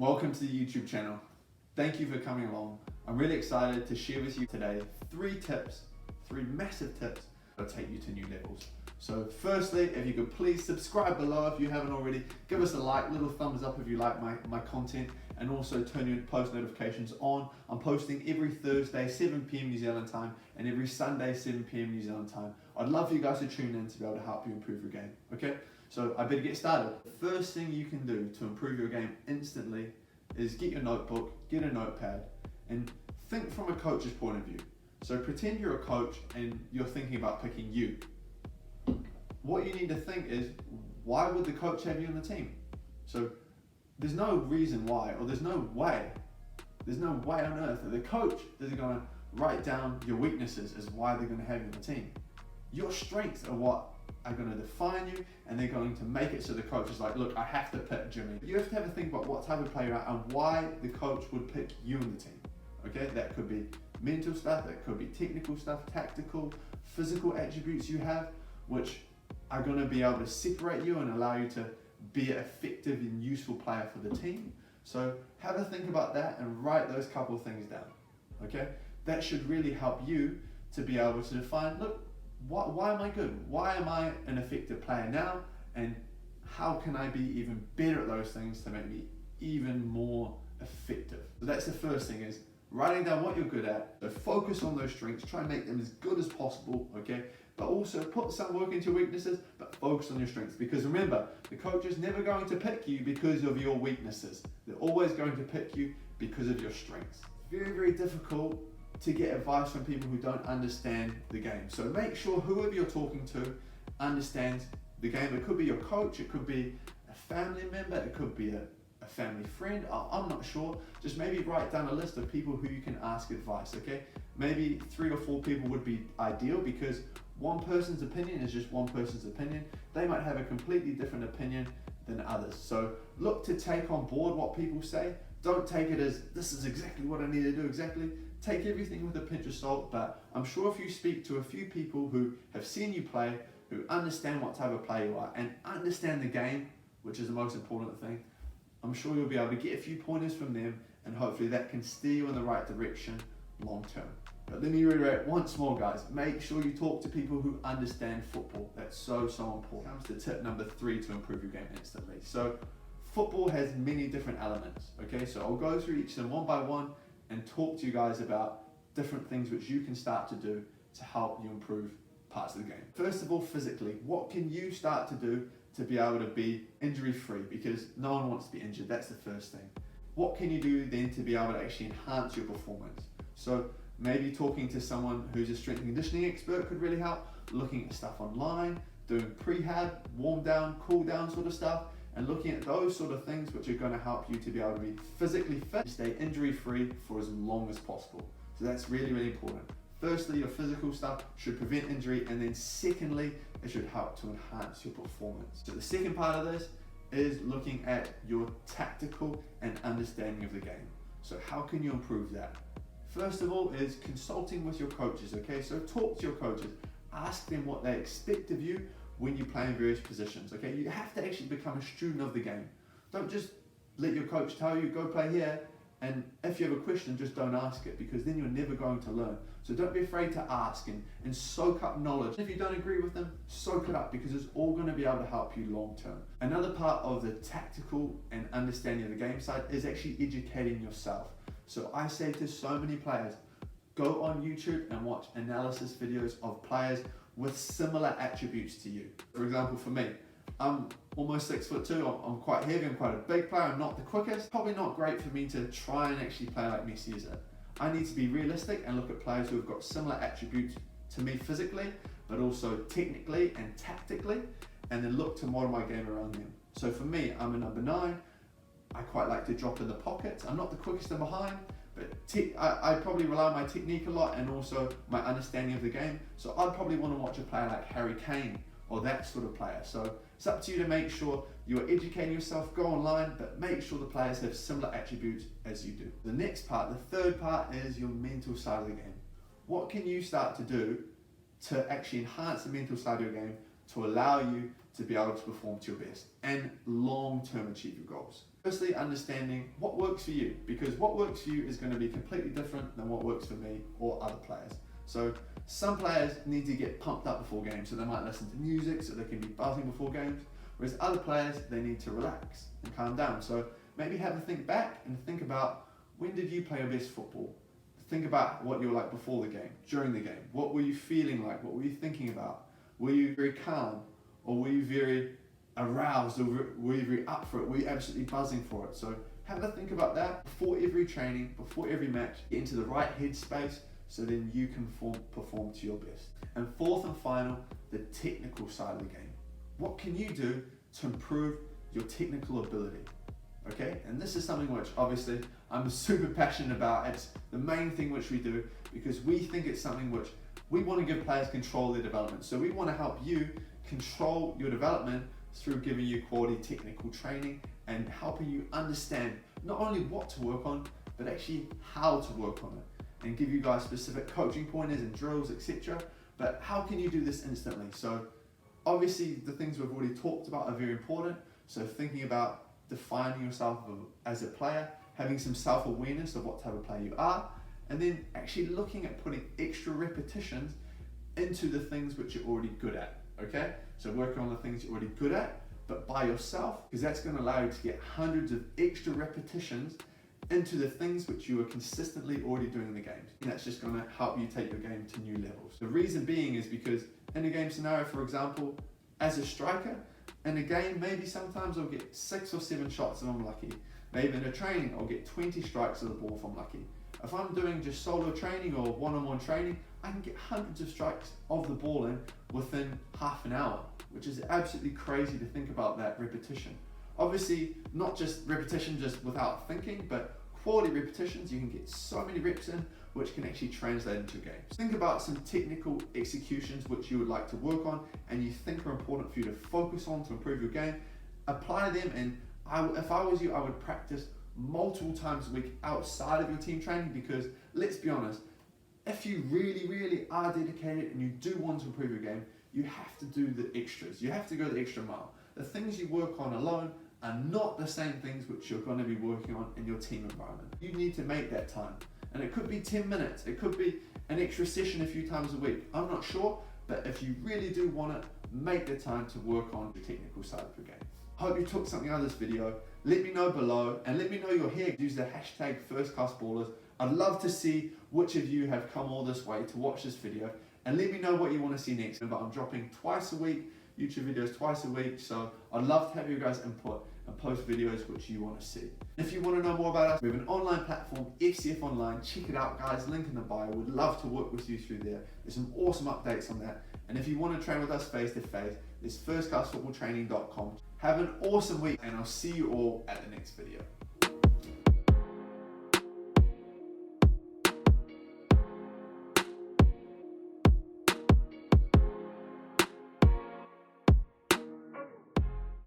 Welcome to the YouTube channel. Thank you for coming along. I'm really excited to share with you today three massive tips that'll take you to new levels. So firstly, if you could please subscribe below if you haven't already, give us a like, little thumbs up if you like my content, and also turn your post notifications on. I'm posting every Thursday 7 p.m. New Zealand time and every Sunday 7 p.m. New Zealand time. I'd love for you guys to tune in to be able to help you improve your game, okay? So I better get started. The first thing you can do to improve your game instantly is get your notebook, get a notepad, and think from a coach's point of view. So pretend you're a coach and you're thinking about picking you. What you need to think is, why would the coach have you on the team? So there's no reason why, or there's no way on earth that the coach is going to write down your weaknesses as why they're going to have you on the team. Your strengths are what are going to define you, and they're going to make it so the coach is like, look, I have to pick Jimmy. You have to have a think about what type of player you are and why the coach would pick you on the team. Okay, that could be mental stuff, that could be technical stuff, tactical, physical attributes you have, which are going to be able to separate you and allow you to be an effective and useful player for the team. So have a think about that and write those couple of things down. Okay, that should really help you to be able to define, look, why am I good? Why am I an effective player now? And how can I be even better at those things to make me even more effective? So that's the first thing, is writing down what you're good at. So focus on those strengths, try and make them as good as possible, okay? But also put some work into your weaknesses, but focus on your strengths. Because remember, the coach is never going to pick you because of your weaknesses. They're always going to pick you because of your strengths. It's very, very difficult to get advice from people who don't understand the game. So make sure whoever you're talking to understands the game. It could be your coach, it could be a family member, it could be a family friend, I'm not sure. Just maybe write down a list of people who you can ask advice, okay? Maybe 3 or 4 people would be ideal, because one person's opinion is just one person's opinion. They might have a completely different opinion than others. So look to take on board what people say. Don't take it as, this is exactly what I need to do exactly. Take everything with a pinch of salt, but I'm sure if you speak to a few people who have seen you play, who understand what type of player you are, and understand the game, which is the most important thing, I'm sure you'll be able to get a few pointers from them, and hopefully that can steer you in the right direction long term. But let me reiterate once more, guys, make sure you talk to people who understand football. That's so important. Comes to tip number 3 to improve your game instantly. So football has many different elements, okay? So I'll go through each of them one by one and talk to you guys about different things which you can start to do to help you improve parts of the game. First of all, physically, what can you start to do to be able to be injury free? Because no one wants to be injured, that's the first thing. What can you do then to be able to actually enhance your performance? So maybe talking to someone who's a strength and conditioning expert could really help, looking at stuff online, doing prehab, warm down, cool down sort of stuff, and looking at those sort of things which are going to help you to be able to be physically fit, stay injury free for as long as possible. So that's really, really important. Firstly, your physical stuff should prevent injury, and then secondly, it should help to enhance your performance. So the second part of this is looking at your tactical and understanding of the game. So how can you improve that? First of all is consulting with your coaches, okay? So talk to your coaches, ask them what they expect of you when you play in various positions, okay? You have to actually become a student of the game. Don't just let your coach tell you, go play here, and if you have a question, just don't ask it, because then you're never going to learn. So don't be afraid to ask and soak up knowledge. If you don't agree with them, soak it up, because it's all going to be able to help you long term. Another part of the tactical and understanding of the game side is actually educating yourself. So I say to so many players, go on YouTube and watch analysis videos of players with similar attributes to you. For example, for me, I'm almost 6'2", I'm quite heavy, I'm quite a big player, I'm not the quickest. Probably not great for me to try and actually play like Messi is it. I need to be realistic and look at players who have got similar attributes to me physically, but also technically and tactically, and then look to model my game around them. So for me, I'm a number 9, I quite like to drop in the pockets. I'm not the quickest in behind, but I probably rely on my technique a lot and also my understanding of the game. So I'd probably want to watch a player like Harry Kane or that sort of player. So it's up to you to make sure you're educating yourself, go online, but make sure the players have similar attributes as you do. The next part, the third part, is your mental side of the game. What can you start to do to actually enhance the mental side of your game to allow you to be able to perform to your best and long-term achieve your goals? Firstly, understanding what works for you, because what works for you is going to be completely different than what works for me or other players. So some players need to get pumped up before games, so they might listen to music so they can be buzzing before games, whereas other players, they need to relax and calm down. So maybe have a think back and think about, when did you play your best football? Think about what you were like before the game, during the game. What were you feeling like? What were you thinking about? Were you very calm, or were you very aroused, or were you very up for it? Were you absolutely buzzing for it? So have a think about that before every training, before every match. Get into the right headspace so then you can perform to your best. And fourth and final, the technical side of the game. What can you do to improve your technical ability? Okay, and this is something which obviously I'm super passionate about. It's the main thing which we do, because we think it's something which we want to give players control of their development. So we want to help you control your development through giving you quality technical training and helping you understand not only what to work on, but actually how to work on it, and give you guys specific coaching pointers and drills, etc. But how can you do this instantly? So obviously the things we've already talked about are very important. So thinking about defining yourself as a player, having some self-awareness of what type of player you are, and then actually looking at putting extra repetitions into the things which you're already good at. Okay, so working on the things you're already good at, but by yourself, because that's going to allow you to get hundreds of extra repetitions into the things which you are consistently already doing in the games. And that's just going to help you take your game to new levels. The reason being is because in a game scenario, for example, as a striker, in a game, maybe sometimes I'll get 6 or 7 shots if I'm lucky. Maybe in a training, I'll get 20 strikes of the ball if I'm lucky. If I'm doing just solo training or one-on-one training, I can get hundreds of strikes of the ball in within half an hour, which is absolutely crazy to think about that repetition. Obviously, not just repetition just without thinking, but quality repetitions. You can get so many reps in, which can actually translate into a game. Think about some technical executions which you would like to work on and you think are important for you to focus on to improve your game. Apply them, and if I was you, I would practice multiple times a week outside of your team training, because let's be honest, if you really are dedicated and you do want to improve your game, you have to do the extras. You have to go the extra mile. The things you work on alone are not the same things which you're going to be working on in your team environment. You need to make that time. And it could be 10 minutes, it could be an extra session a few times a week. I'm not sure, but if you really do want it, make the time to work on the technical side of your game. Hope you took something out of this video. Let me know below, and let me know you're here. Use the hashtag FirstClassBallers. I'd love to see which of you have come all this way to watch this video, and let me know what you want to see next. Remember, I'm dropping twice a week, YouTube videos twice a week, so I'd love to have you guys input and post videos which you want to see. If you want to know more about us, we have an online platform, FCF Online. Check it out, guys. Link in the bio. We'd love to work with you through there. There's some awesome updates on that. And if you want to train with us face to face, it's firstclassfootballtraining.com. Have an awesome week, and I'll see you all at the next video.